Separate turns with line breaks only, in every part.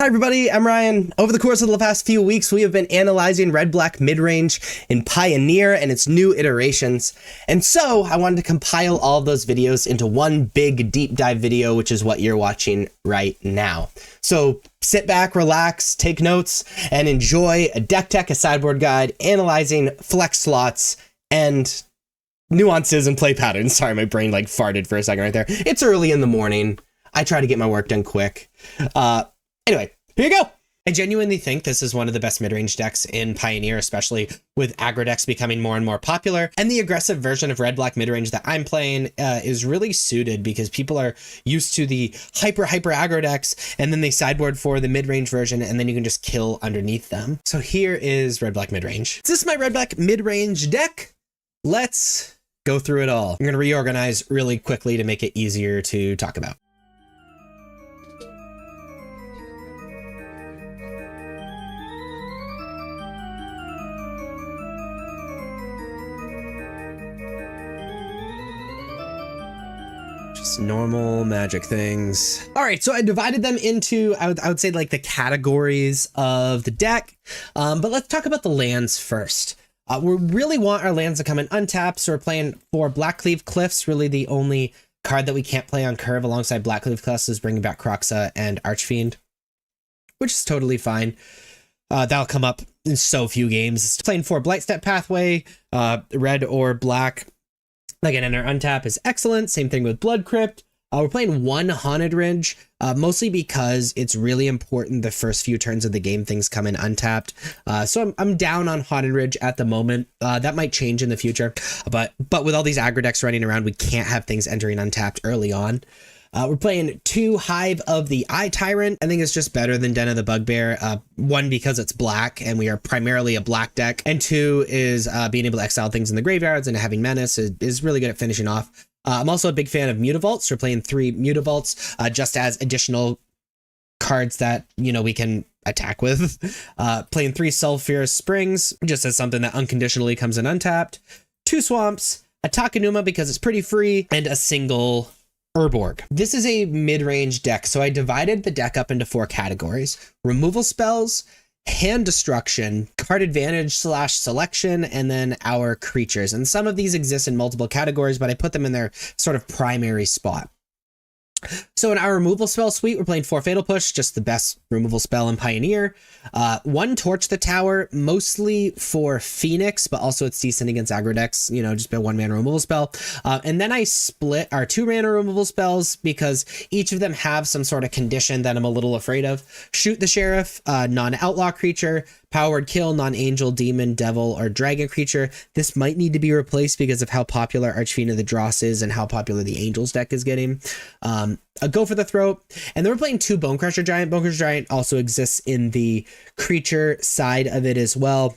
Hi everybody, I'm Ryan. Over the course of the past few weeks, we have been analyzing red-black midrange in Pioneer and its new iterations. And so I wanted to compile all of those videos into one big deep dive video, which is what you're watching right now. So sit back, relax, take notes, and enjoy a deck tech, a sideboard guide, analyzing flex slots and nuances and play patterns. Sorry, my brain like farted for a second right there. It's early in the morning. I try to get my work done quick. Anyway, here you go. I genuinely think this is one of the best mid-range decks in Pioneer, especially with aggro decks becoming more and more popular. And the aggressive version of red-black mid-range that I'm playing is really suited because people are used to the hyper aggro decks, and then they sideboard for the mid-range version, and then you can just kill underneath them. So here is red-black mid-range. Is this my red-black mid-range deck? Let's go through it all. I'm going to reorganize really quickly to make it easier to talk about. Normal magic things. All right, so I divided them into, I would say like the categories of the deck, but let's talk about the lands first. We really want our lands to come in untapped, so we're playing for Blackcleave Cliffs. Really the only card that we can't play on curve alongside Blackcleave Cliffs is bringing back Kroxa and Archfiend, which is totally fine. That'll come up in so few games. It's playing for Blightstep Pathway, red or black. Again, enter untap is excellent. Same thing with Blood Crypt. We're playing one Haunted Ridge, mostly because it's really important the first few turns of the game things come in untapped. So I'm down on Haunted Ridge at the moment. That might change in the future, but with all these aggro decks running around, we can't have things entering untapped early on. We're playing 2 Hive of the Eye Tyrant. I think it's just better than Den of the Bugbear. 1, because it's black and we are primarily a black deck. And 2 is being able to exile things in the graveyards and having Menace is really good at finishing off. I'm also a big fan of Mutavaults. We're playing 3 Mutavaults just as additional cards that, you know, we can attack with. Playing 3 Sulphurous Springs just as something that unconditionally comes in untapped. 2 Swamps, a Takenuma because it's pretty free, and a single Urborg. This is a mid-range deck, so I divided the deck up into 4 categories: removal spells, hand destruction, card advantage / selection, and then our creatures. And some of these exist in multiple categories, but I put them in their sort of primary spot. So in our removal spell suite, we're playing 4 Fatal Push, just the best removal spell in Pioneer. 1 Torch the Tower, mostly for Phoenix, but also it's decent against aggro decks, you know, just a 1-mana removal spell. And then I split our 2-mana removal spells because each of them have some sort of condition that I'm a little afraid of. Shoot the Sheriff, non-outlaw creature. Powered Kill, non-angel, demon, devil, or dragon creature. This might need to be replaced because of how popular Archfiend of the Dross is and how popular the Angels deck is getting. A Go for the Throat. And then we're playing 2 Bonecrusher Giant. Bonecrusher Giant also exists in the creature side of it as well.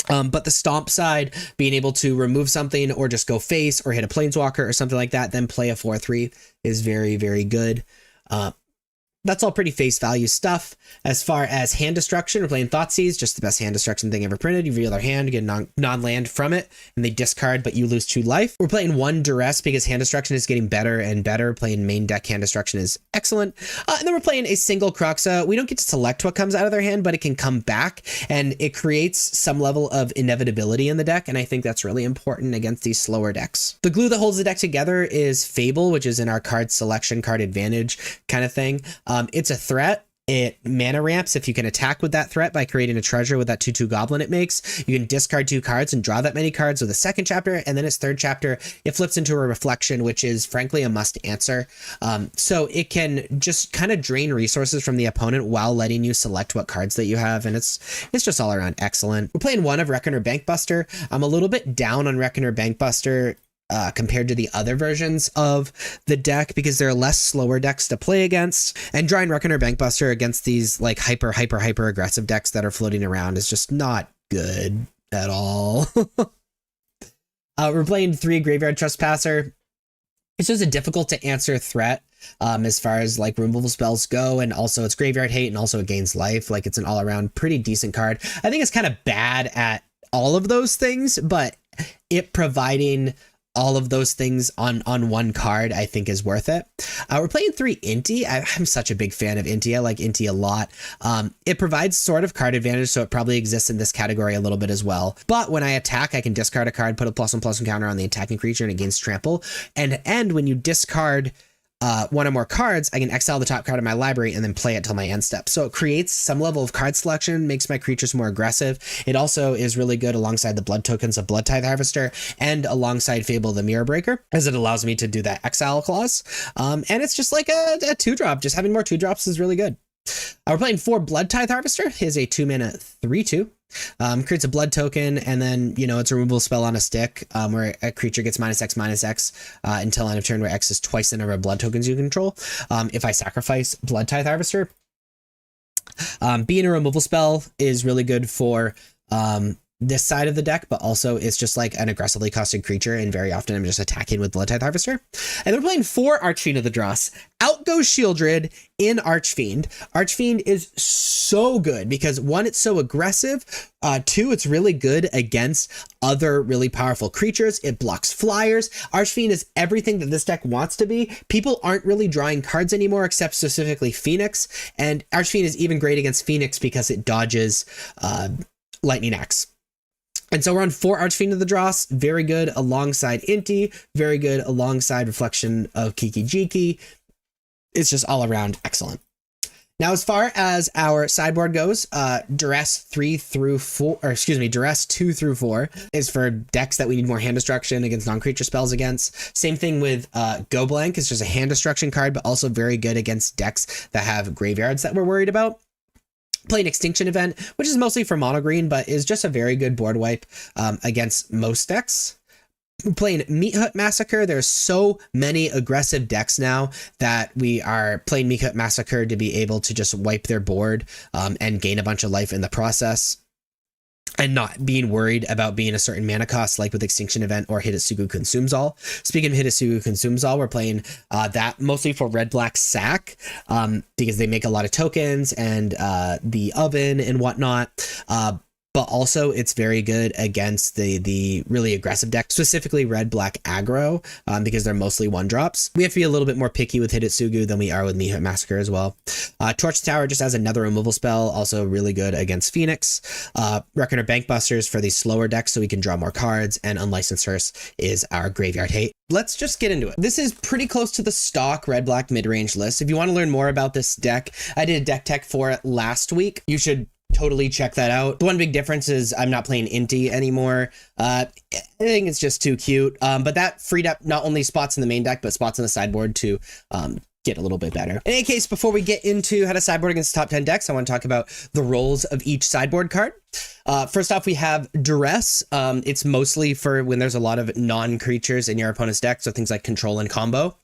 But the stomp side, being able to remove something or just go face or hit a planeswalker or something like that, then play a 4/3 is very, very good. That's all pretty face value stuff. As far as hand destruction, we're playing Thoughtseize, just the best hand destruction thing ever printed. You reveal their hand, you get a non-land from it, and they discard, but you lose 2 life. We're playing 1 Duress because hand destruction is getting better and better. Playing main deck hand destruction is excellent. And then we're playing a single Kroxa. We don't get to select what comes out of their hand, but it can come back, and it creates some level of inevitability in the deck, and I think that's really important against these slower decks. The glue that holds the deck together is Fable, which is in our card selection, card advantage kind of thing. It's a threat. It mana ramps if you can attack with that threat by creating a treasure with that 2/2 goblin it makes. You can discard 2 cards and draw that many cards with a 2nd chapter, and then its 3rd chapter, it flips into a reflection, which is frankly a must answer. So it can just kind of drain resources from the opponent while letting you select what cards that you have, and it's just all around excellent. We're playing 1 of Reckoner Bankbuster. I'm a little bit down on Reckoner Bankbuster compared to the other versions of the deck because there are less slower decks to play against, and drawing Reckoner Bankbuster against these like hyper aggressive decks that are floating around is just not good at all. We're playing 3 Graveyard Trespasser. It's just a difficult to answer threat as far as like removal spells go, and also it's graveyard hate, and also it gains life. Like, it's an all around pretty decent card. I think it's kind of bad at all of those things, but it providing all of those things on one card, I think is worth it. We're playing 3 Inti. I'm such a big fan of Inti. I like Inti a lot. It provides sort of card advantage, so it probably exists in this category a little bit as well. But when I attack, I can discard a card, put a +1/+1 counter on the attacking creature, and it gains trample. And when you discard one or more cards, I can exile the top card of my library and then play it till my end step. So it creates some level of card selection, makes my creatures more aggressive. It also is really good alongside the blood tokens of Blood Tithe Harvester and alongside Fable the Mirror Breaker, as it allows me to do that exile clause. And it's just like a 2-drop. Just having more 2-drops is really good. We're playing 4 Blood Tithe Harvester. Is a 2-mana 3/2. Creates a blood token, and then, you know, it's a removal spell on a stick, where a creature gets -X/-X until end of turn, where X is twice the number of blood tokens you control. If I sacrifice Blood Tithe Harvester, being a removal spell is really good for this side of the deck, but also it's just like an aggressively costed creature, and very often I'm just attacking with Blood Tithe Harvester. And they're playing 4 Archfiend of the Dross. Out goes Shieldred in Archfiend. Archfiend is so good because 1, it's so aggressive. 2, it's really good against other really powerful creatures. It blocks flyers. Archfiend is everything that this deck wants to be. People aren't really drawing cards anymore, except specifically Phoenix. And Archfiend is even great against Phoenix because it dodges Lightning Axe. And so we're on 4 Archfiend of the Dross, very good alongside Inti, very good alongside Reflection of Kiki Jiki. It's just all around excellent. Now, as far as our sideboard goes, Duress 2 through 4 is for decks that we need more hand destruction against non-creature spells against. Same thing with Go Blank. It's just a hand destruction card, but also very good against decks that have graveyards that we're worried about. Playing Extinction Event, which is mostly for mono green, but is just a very good board wipe against most decks. Playing Meat Hut Massacre. There's so many aggressive decks now that we are playing Meat Hut Massacre to be able to just wipe their board and gain a bunch of life in the process, and not being worried about being a certain mana cost like with Extinction Event or Hitotsugu Consumes All. Speaking of Hitotsugu Consumes All, we're playing that mostly for red-black sack because they make a lot of tokens and the oven and whatnot. But also it's very good against the really aggressive deck, specifically red-black aggro, because they're mostly 1-drops. We have to be a little bit more picky with Hitotsugu than we are with Meat Hut Massacre as well. Torch Tower just has another removal spell, also really good against Phoenix. Reckoner Bankbusters for these slower decks so we can draw more cards, and Unlicensed Hearse is our graveyard hate. Let's just get into it. This is pretty close to the stock red-black mid-range list. If you want to learn more about this deck, I did a deck tech for it last week. You should totally check that out. The one big difference is I'm not playing Inti anymore. I think it's just too cute. But that freed up not only spots in the main deck, but spots in the sideboard to get a little bit better. In any case, before we get into how to sideboard against the top 10 decks, I want to talk about the roles of each sideboard card. First off, we have Duress. It's mostly for when there's a lot of non-creatures in your opponent's deck, so things like Control and Combo.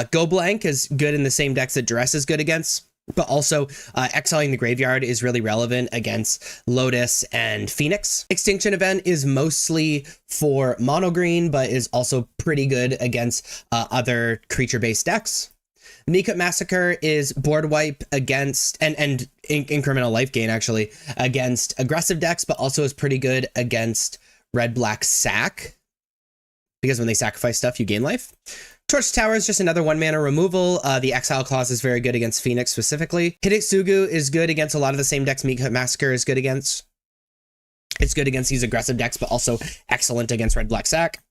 Go Blank is good in the same decks that Duress is good against, but also exiling the graveyard is really relevant against Lotus and Phoenix. Extinction Event is mostly for mono green, but is also pretty good against other creature-based decks. Meat Hut Massacre is board wipe against and incremental life gain actually against aggressive decks, but also is pretty good against red-black sack, because when they sacrifice stuff, you gain life. Torch Tower is just another 1-mana removal. The exile clause is very good against Phoenix specifically. Hitotsugu is good against a lot of the same decks Meat Hut Massacre is good against. It's good against these aggressive decks, but also excellent against red-black sack.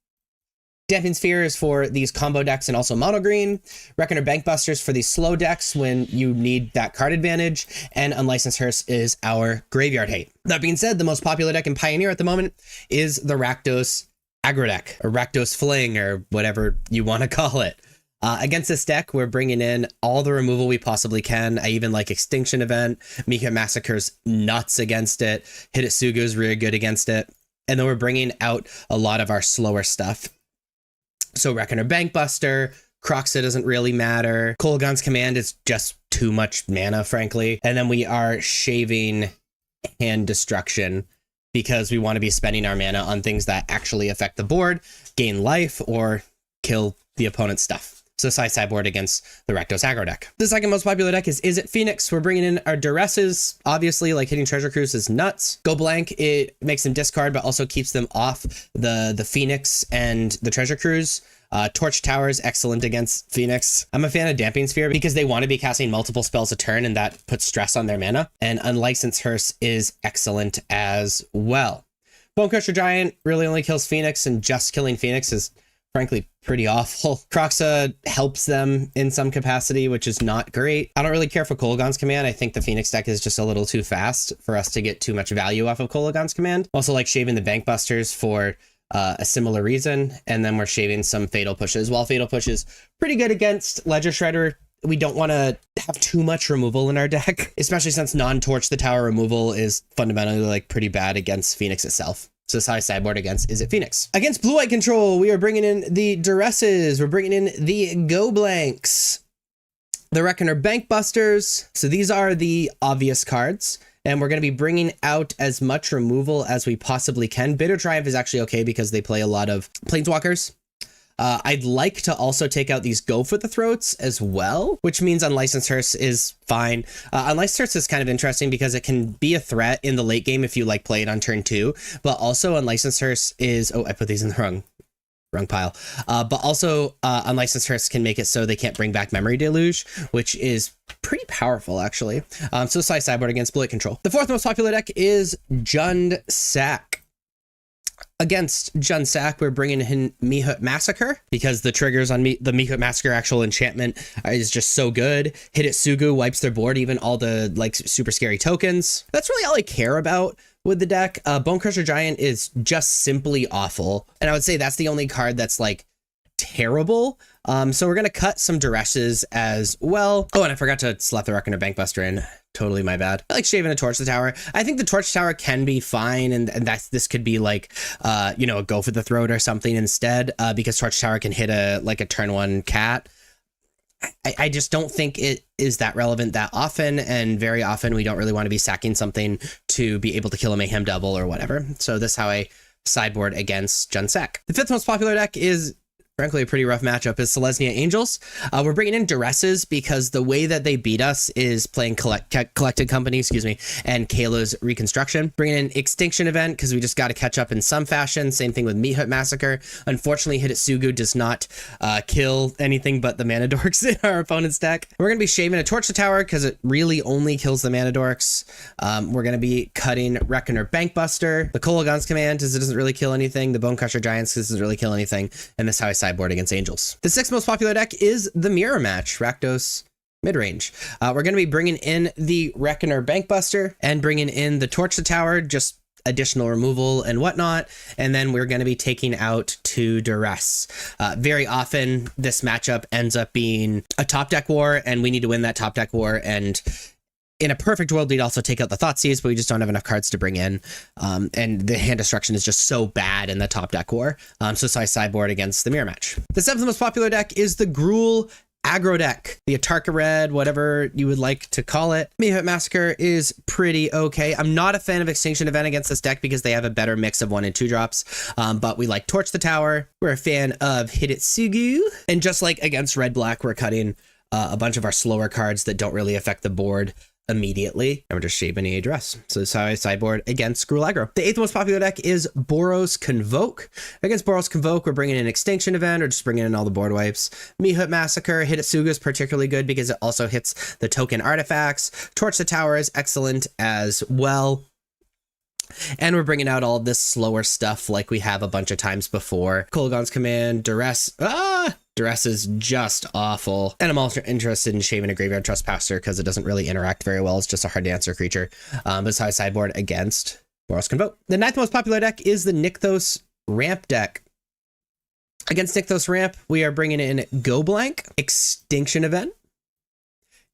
Damping Sphere is for these combo decks and also mono green. Reckoner Bankbusters for these slow decks when you need that card advantage. And Unlicensed Hearse is our graveyard hate. That being said, the most popular deck in Pioneer at the moment is the Rakdos aggro deck, or Rakdos Fling, or whatever you want to call it. Against this deck, we're bringing in all the removal we possibly can. I even like Extinction Event. Meat Hut Massacre's nuts against it. Hitotsugu's really good against it. And then we're bringing out a lot of our slower stuff. So Reckoner Bankbuster, Croxa doesn't really matter. Kolaghan's Command is just too much mana, frankly. And then we are shaving Hand Destruction, because we want to be spending our mana on things that actually affect the board, gain life, or kill the opponent's stuff. So this high sideboard against the Rakdos aggro deck. The second most popular deck is It Phoenix? We're bringing in our Duresses. Obviously, like hitting Treasure Cruise is nuts. Go blank, it makes them discard, but also keeps them off the Phoenix and the Treasure Cruise. Torch Tower is excellent against Phoenix. I'm a fan of Damping Sphere because they want to be casting multiple spells a turn and that puts stress on their mana. And Unlicensed Hearse is excellent as well. Bonecrusher Giant really only kills Phoenix, and just killing Phoenix is frankly pretty awful. Kroxa helps them in some capacity, which is not great. I don't really care for Kolaghan's Command. I think the Phoenix deck is just a little too fast for us to get too much value off of Kolaghan's Command. Also like shaving the Bankbusters for a similar reason, and then we're shaving some Fatal Pushes. While Fatal Push is pretty good against Ledger Shredder, we don't want to have too much removal in our deck, especially since non-Torch the Tower removal is fundamentally like pretty bad against Phoenix itself. So this high sideboard against It Phoenix? Against Blue-White Control, we are bringing in the Duresses. We're bringing in the Go Blanks, the Reckoner Bankbusters. So these are the obvious cards, and we're going to be bringing out as much removal as we possibly can. Bitter Triumph is actually okay because they play a lot of Planeswalkers. I'd like to also take out these Go for the Throats as well, which means Unlicensed Hearse is fine. Unlicensed Hearse is kind of interesting because it can be a threat in the late game if you like play it on turn 2, but also Unlicensed Hearse is, oh, I put these in the wrong pile. But also Unlicensed Hearse can make it so they can't bring back Memory Deluge, which is pretty powerful actually. So side sideboard against Blue-White Control. The fourth most popular deck is Jund Sack. Against Jund Sack, we're bringing in Mihut Massacre because the triggers on the Mihut Massacre actual enchantment is just so good. Hidetsugu wipes their board, even all the like super scary tokens. That's really all I care about with the deck. Bonecrusher Giant is just simply awful, and I would say that's the only card that's like terrible. So we're gonna cut some Duresses as well. Oh, and I forgot to slap the Reckoner Bankbuster in. Totally my bad. I like shaving a Torch the Tower. I think the Torch Tower can be fine, and this could be like you know, a Go for the Throat or something instead, because Torch Tower can hit a turn 1 cat. I just don't think it is that relevant that often, and very often we don't really want to be sacking something to be able to kill a Mayhem Double or whatever. So this is how I sideboard against Jund Sack. The fifth most popular deck is frankly a pretty rough matchup, is Selesnya Angels. We're bringing in Duresses because the way that they beat us is playing Collected Company, and Kayla's Reconstruction. Bringing in Extinction Event because we just got to catch up in some fashion. Same thing with Mihut Massacre. Unfortunately, Hidetsugu does not kill anything but the Mana Dorks in our opponent's deck. We're going to be shaving a Torch the Tower because it really only kills the Mana Dorks. We're going to be cutting Reckoner Bankbuster. The Kolaghan's Command because it doesn't really kill anything. The Bonecrusher Giants because it doesn't really kill anything. And this is how I sideboard against Angels. The sixth most popular deck is the Mirror Match, Rakdos Midrange. We're going to be bringing in the Reckoner Bankbuster and bringing in the Torch the Tower, just additional removal and whatnot. And then we're going to be taking out 2 Duress. Very often this matchup ends up being a top deck war, and we need to win that top deck war. And in a perfect world, we'd also take out the Thoughtseize, but we just don't have enough cards to bring in. And the hand destruction is just so bad in the top deck war. So I sideboard against the Mirror Match. The seventh most popular deck is the Gruul aggro deck, the Atarka Red, whatever you would like to call it. Mihut Massacre is pretty okay. I'm not a fan of Extinction Event against this deck because they have a better mix of 1 and 2 drops, but we like Torch the Tower. We're a fan of Hidetsugu, and just like against Red Black, we're cutting a bunch of our slower cards that don't really affect the board immediately, and we're just shaving a Dress. So this is how I sideboard against Gruul aggro. The eighth most popular deck is Boros Convoke. Against Boros Convoke, we're bringing in Extinction Event or just bringing in all the board wipes. Mihut Massacre, Hidetsugu is particularly good because it also hits the token artifacts. Torch the Tower is excellent as well. And we're bringing out all of this slower stuff like we have a bunch of times before. Kolaghan's Command, Duress. Duress is just awful. And I'm also interested in shaving a Graveyard Trespasser because it doesn't really interact very well. It's just a hard to answer creature. But it's how I sideboard against Boros Convoke. The ninth most popular deck is the Nykthos Ramp deck. Against Nykthos Ramp, we are bringing in Go Blank, Extinction Event.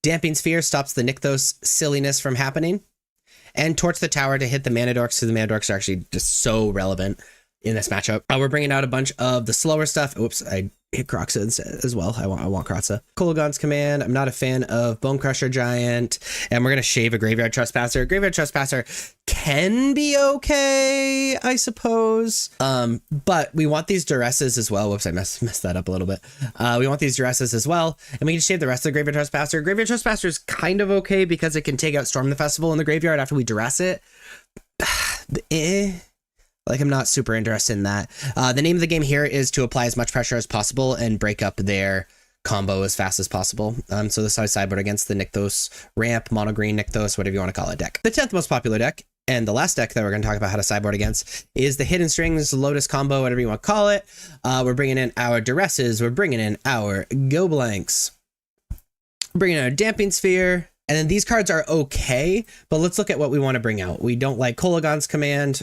Damping Sphere stops the Nykthos silliness from happening. And Torch the Tower to hit the Mana Dorks, because the Mana Dorks are actually just so relevant. in this matchup. We're bringing out a bunch of the slower stuff. Oops, I hit Kroxa instead as well. I want Kroxa. Kolaghan's Command. I'm not a fan of Bone Crusher Giant. And we're going to shave a Graveyard Trespasser. Graveyard Trespasser can be okay, I suppose. But we want these duresses as well. Whoops, I messed that up a little bit. We want these duresses as well. And we can shave the rest of the Graveyard Trespasser. Graveyard Trespasser is kind of okay because it can take out Storm the Festival in the graveyard after we duress it. Like, I'm not super interested in that. The name of the game here is to apply as much pressure as possible and break up their combo as fast as possible. So this is how I sideboard against the Nykthos ramp, mono green Nykthos, whatever you want to call it deck. The 10th most popular deck, and the last deck that we're going to talk about how to sideboard against, is the Hidden Strings, Lotus combo, whatever you want to call it. We're bringing in our duresses. We're bringing in our go blanks. We're bringing in our Damping Sphere. And then these cards are okay, but let's look at what we want to bring out. We don't like Kolaghan's Command,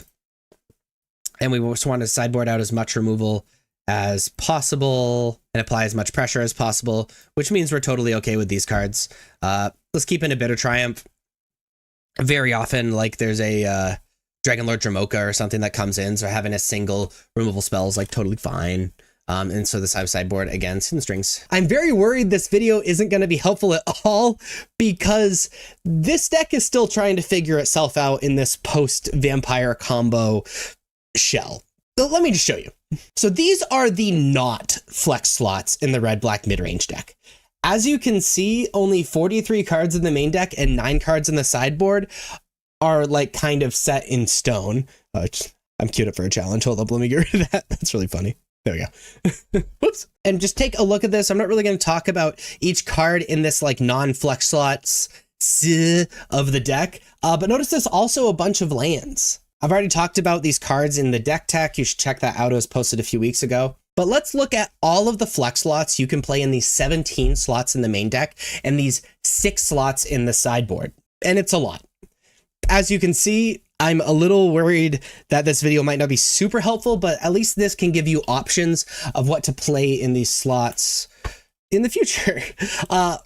and we just want to sideboard out as much removal as possible and apply as much pressure as possible, which means we're totally okay with these cards. Let's keep in a Bitter Triumph. Very often, like, there's a Dragonlord Dramoka or something that comes in, so having a single removal spell is like totally fine. And so this I sideboard against Hidden Strings. I'm very worried this video isn't going to be helpful at all because this deck is still trying to figure itself out in this post-vampire combo shell. So let me just show you. So these are the not flex slots in the red-black midrange deck. As you can see, only 43 cards in the main deck and 9 cards in the sideboard are like kind of set in stone. I'm queued up for a challenge. Hold up, let me get rid of that. That's really funny. There we go. Whoops. And just take a look at this. I'm not really going to talk about each card in this like non-flex slots of the deck. But notice there's also a bunch of lands. I've already talked about these cards in the deck tech. You should check that out. It was posted a few weeks ago. But let's look at all of the flex slots you can play in these 17 slots in the main deck and these 6 slots in the sideboard. And it's a lot. As you can see, I'm a little worried that this video might not be super helpful, but at least this can give you options of what to play in these slots in the future.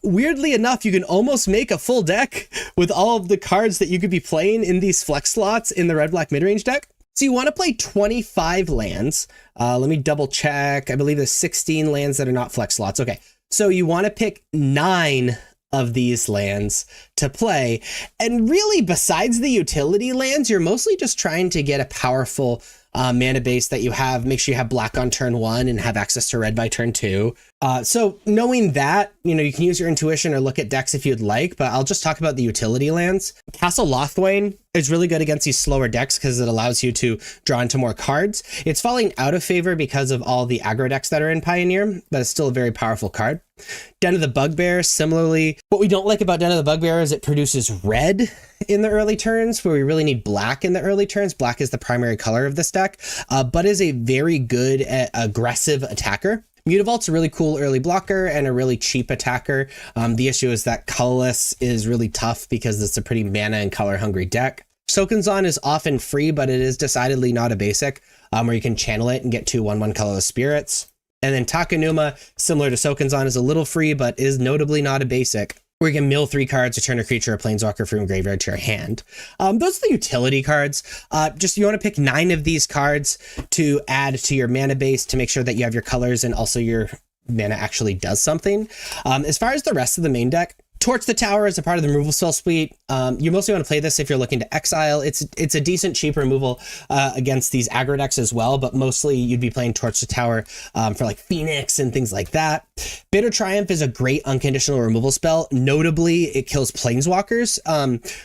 Weirdly enough, you can almost make a full deck with all of the cards that you could be playing in these flex slots in the red-black midrange deck. So you want to play 25 lands. Let me double check. I believe there's 16 lands that are not flex slots. Okay, so you want to pick 9 of these lands to play. And really, besides the utility lands, you're mostly just trying to get a powerful mana base that you have. Make sure you have black on turn 1 and have access to red by turn 2. So knowing that, you know, you can use your intuition or look at decks if you'd like, but I'll just talk about the utility lands. Castle Lothwain is really good against these slower decks because it allows you to draw into more cards. It's falling out of favor because of all the aggro decks that are in Pioneer, but it's still a very powerful card. Den of the Bugbear, similarly, what we don't like about Den of the Bugbear is it produces red in the early turns, where we really need black in the early turns. Black is the primary color of this deck, but is a very good aggressive attacker. Mutavault's a really cool early blocker and a really cheap attacker. The issue is that colorless is really tough because it's a pretty mana and color hungry deck. Sokenzon is often free, but it is decidedly not a basic, where you can channel it and get 2 1/1 colorless spirits. And then Takenuma, similar to Sokenzon, is a little free, but is notably not a basic, where you can mill 3 cards, return a creature or planeswalker from graveyard to your hand. Those are the utility cards. Just you want to pick 9 of these cards to add to your mana base to make sure that you have your colors and also your mana actually does something. As far as the rest of the main deck, Torch the Tower is a part of the removal spell suite. You mostly want to play this if you're looking to exile. It's a decent cheap removal against these aggro decks as well, but mostly you'd be playing Torch the Tower for like Phoenix and things like that. Bitter Triumph is a great unconditional removal spell. Notably, it kills planeswalkers.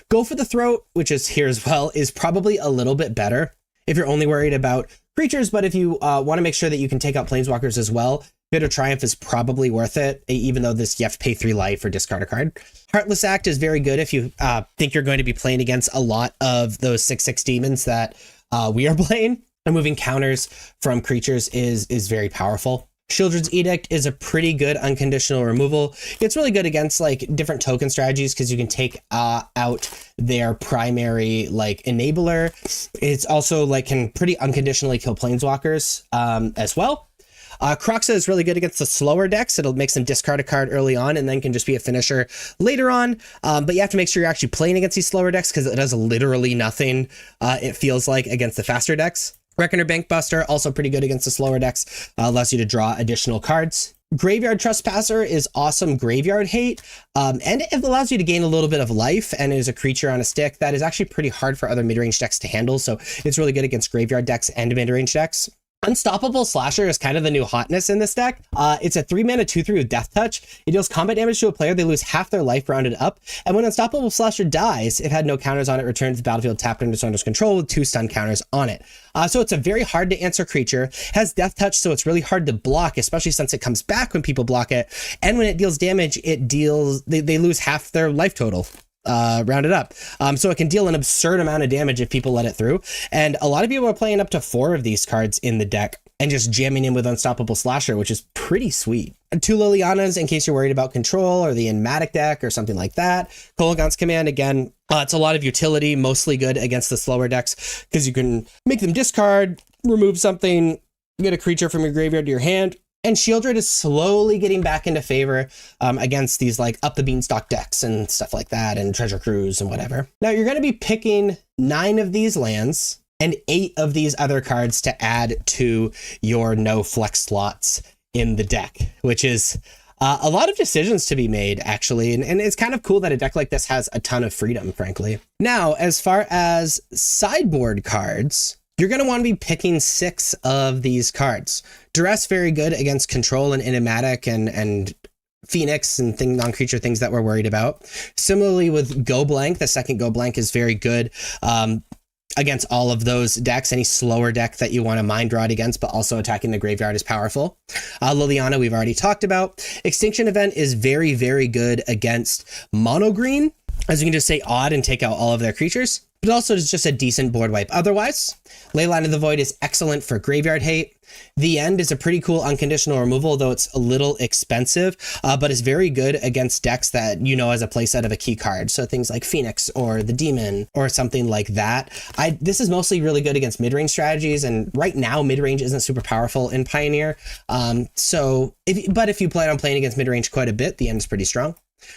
Go for the Throat, which is here as well, is probably a little bit better if you're only worried about creatures, but if you want to make sure that you can take out planeswalkers as well, Bitter Triumph is probably worth it, even though you have to pay 3 life or discard a card. Heartless Act is very good if you think you're going to be playing against a lot of those 6/6 demons that we are playing. Removing counters from creatures is very powerful. Shieldred's Edict is a pretty good unconditional removal. It's really good against like different token strategies because you can take out their primary like enabler. It's also like can pretty unconditionally kill planeswalkers as well. Kroxa is really good against the slower decks. It'll make them discard a card early on and then can just be a finisher later on. But you have to make sure you're actually playing against these slower decks because it does literally nothing, it feels like, against the faster decks. Reckoner Bankbuster, also pretty good against the slower decks, allows you to draw additional cards. Graveyard Trespasser is awesome graveyard hate, and it allows you to gain a little bit of life and is a creature on a stick that is actually pretty hard for other mid-range decks to handle, so it's really good against graveyard decks and mid-range decks. Unstoppable Slasher is kind of the new hotness in this deck. It's a 3-mana 2/3 with Death Touch. It deals combat damage to a player. They lose half their life rounded up. And when Unstoppable Slasher dies, it had no counters on it, return to the battlefield tapped under its owner's control with 2 stun counters on it. So it's a very hard to answer creature. Has Death Touch, so it's really hard to block, especially since it comes back when people block it. And when it deals damage, they lose half their life total. Rounded up. So it can deal an absurd amount of damage if people let it through. And a lot of people are playing up to 4 of these cards in the deck and just jamming in with Unstoppable Slasher, which is pretty sweet. 2 Lilianas in case you're worried about control or the Enmatic deck or something like that. Kolaghan's Command, again, it's a lot of utility, mostly good against the slower decks because you can make them discard, remove something, get a creature from your graveyard to your hand. And Shieldred is slowly getting back into favor against these like up the beanstalk decks and stuff like that, and Treasure Cruise and whatever. Now you're going to be picking 9 of these lands and 8 of these other cards to add to your no flex slots in the deck, which is a lot of decisions to be made, actually. And it's kind of cool that a deck like this has a ton of freedom, frankly. Now, as far as sideboard cards, you're going to want to be picking 6 of these cards. Duress, very good against control and enigmatic and Phoenix and non-creature things that we're worried about. Similarly with Go Blank, the second Go Blank is very good against all of those decks. Any slower deck that you want to mind draw it against, but also attacking the graveyard is powerful. Liliana, we've already talked about. Extinction Event is very, very good against mono green, as you can just say odd and take out all of their creatures. But also it's just a decent board wipe otherwise. Leyline of the Void is excellent for graveyard hate. The End is a pretty cool unconditional removal, though it's a little expensive, but it's very good against decks that you know as a playset of a key card. So things like Phoenix or the Demon or something like that. This is mostly really good against mid-range strategies, and right now mid-range isn't super powerful in Pioneer. But if you plan on playing against mid-range quite a bit, The End is pretty strong.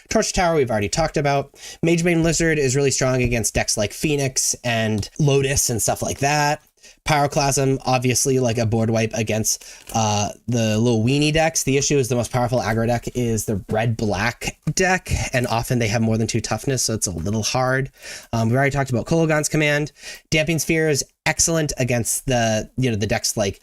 Torch Tower, we've already talked about. Magebane Lizard is really strong against decks like Phoenix and Lotus and stuff like that. Pyroclasm, obviously like a board wipe against the little weenie decks. The issue is the most powerful aggro deck is the red-black deck, and often they have more than 2 toughness, so it's a little hard. We've already talked about Kolaghan's Command. Damping Sphere is excellent against the decks like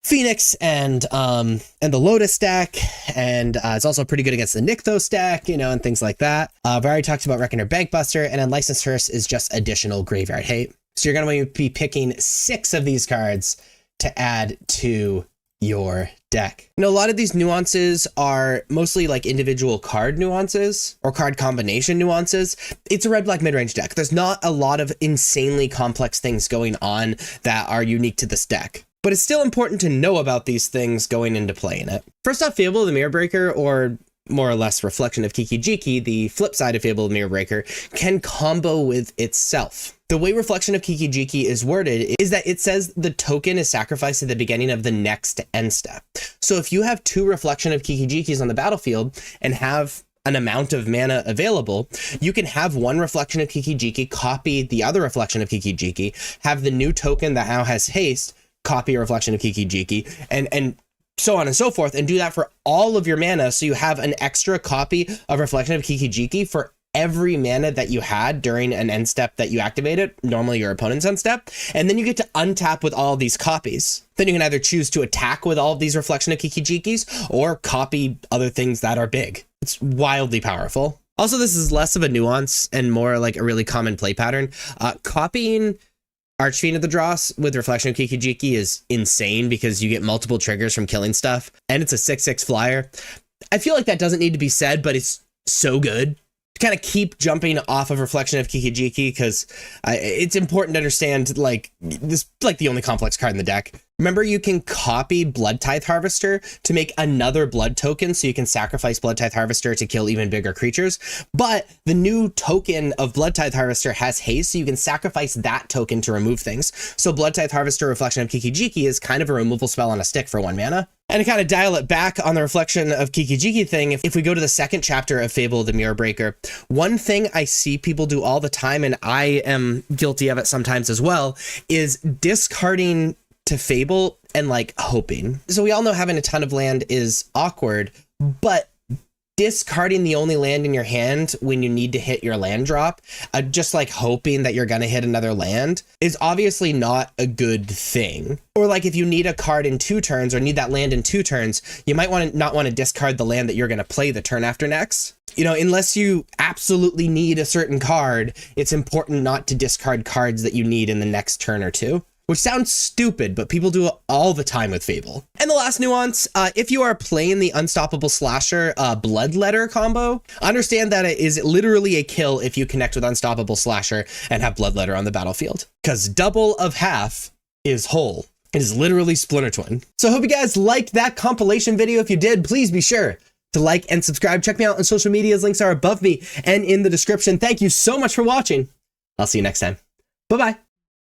Phoenix and the Lotus deck, and it's also pretty good against the Nykthos deck, and things like that. I've already talked about Reckoner Bankbuster, and Unlicensed Hearse is just additional graveyard hate. So you're going to be picking 6 of these cards to add to your deck. A lot of these nuances are mostly like individual card nuances or card combination nuances. It's a red-black mid-range deck. There's not a lot of insanely complex things going on that are unique to this deck. But it's still important to know about these things going into playing it. First off, Fable of the Mirror Breaker, or more or less Reflection of Kiki-Jiki, the flip side of Fable of the Mirror Breaker, can combo with itself. The way Reflection of Kiki-Jiki is worded is that it says the token is sacrificed at the beginning of the next end step. So if you have 2 Reflection of Kiki-Jikis on the battlefield and have an amount of mana available, you can have one Reflection of Kiki-Jiki copy the other Reflection of Kiki-Jiki, have the new token that now has haste, copy a Reflection of Kiki-Jiki, and so on and so forth, and do that for all of your mana, so you have an extra copy of Reflection of Kiki-Jiki for every mana that you had during an end step that you activated, normally your opponent's end step, and then you get to untap with all these copies. Then you can either choose to attack with all of these Reflection of Kiki-Jikis, or copy other things that are big. It's wildly powerful. Also, this is less of a nuance and more like a really common play pattern. Copying Archfiend of the Dross with Reflection of Kiki-Jiki is insane because you get multiple triggers from killing stuff, and it's a 6/6 flyer. I feel like that doesn't need to be said, but it's so good to kind of keep jumping off of Reflection of Kiki-Jiki, because it's important to understand, like, this like the only complex card in the deck. Remember, you can copy Blood Tithe Harvester to make another blood token, so you can sacrifice Blood Tithe Harvester to kill even bigger creatures. But the new token of Blood Tithe Harvester has haste, so you can sacrifice that token to remove things. So Blood Tithe Harvester Reflection of Kiki-Jiki is kind of a removal spell on a stick for 1 mana. And to kind of dial it back on the Reflection of Kiki-Jiki thing, if we go to the second chapter of Fable of the Mirror Breaker, one thing I see people do all the time, and I am guilty of it sometimes as well, is discarding to Fable and like hoping. So we all know having a ton of land is awkward, but discarding the only land in your hand when you need to hit your land drop, just like hoping that you're going to hit another land, is obviously not a good thing. Or like if you need a card in 2 turns or need that land in 2 turns, you might not want to discard the land that you're going to play the turn after next. You know, unless you absolutely need a certain card, it's important not to discard cards that you need in the next turn or 2. Which sounds stupid, but people do it all the time with Fable. And the last nuance, if you are playing the Unstoppable Slasher Bloodletter combo, understand that it is literally a kill if you connect with Unstoppable Slasher and have Bloodletter on the battlefield. Because double of half is whole. It is literally Splinter Twin. So I hope you guys liked that compilation video. If you did, please be sure to like and subscribe. Check me out on social medias. Links are above me and in the description. Thank you so much for watching. I'll see you next time. Bye-bye.